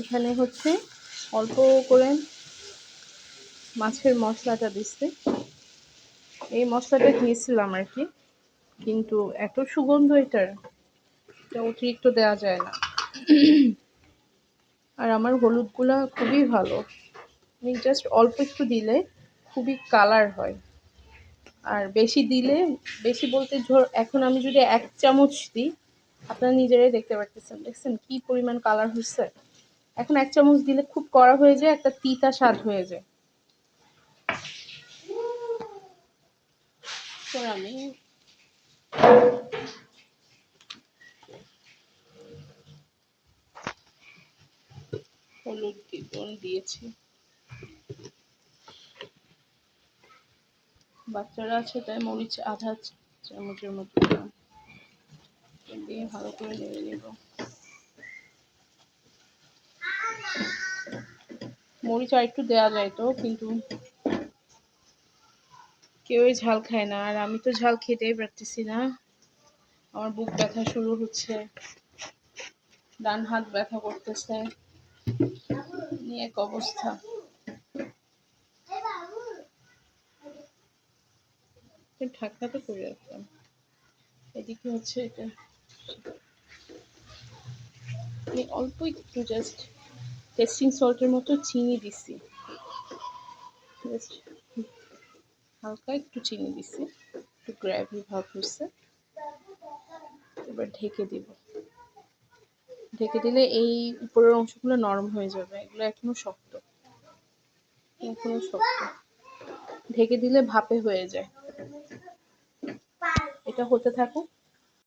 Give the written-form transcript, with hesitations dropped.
এখানে হচ্ছে অল্প করে মাছের মশলাটা দিচ্ছি। এই মশলাটা দিয়েছিলাম আর কি, কিন্তু এত সুগন্ধ এটা অতিরিক্ত দেওয়া যায় না। আর আমার হলুদগুলা খুবই ভালো, জাস্ট অল্প একটু দিলে খুবই কালার হয়। আর বেশি দিলে, বেশি বলতে এখন আমি যদি 1 চামচ দিই, আপনারা নিজেরাই দেখতে পারতেছেন, দেখছেন কি পরিমাণ কালার হচ্ছে। এখন 1 চামচ দিলে খুব কড়া হয়ে যায়, একটা তিতা স্বাদ হয়ে যায়। তো আমি হলুদ দিয়েছি, বাচ্চারা আছে তাই মরিচ আধা চামচের মতো দিয়ে ভালো করে নেড়ে নেব। মরিচ আর একটু দেওয়া যায় তো, কিন্তু কেউই ঝাল খায় না, আর আমি তো ঝাল খেতেই পারতেছি না। আমার বুক ব্যথা শুরু হচ্ছে, ডান হাত ব্যথা করতেছে, নিয়ে এক অবস্থা। ঢাকনাটা করে রাখলাম। এদিকে হচ্ছে এটা আমি অল্প একটু জাস্ট টেস্টিং সল্টের মতো চিনি দিছি, জাস্ট হালকা একটু চিনি দিছি, একটু গ্রেভি ভাব হচ্ছে। এবার ঢেকে দিব। ঢেকে দিলে এই উপরের অংশগুলো নরম হয়ে যাবে, এগুলো এখনো শক্ত। ঢেকে দিলে ভাপে হয়ে যায়। এটা হতে থাকুক,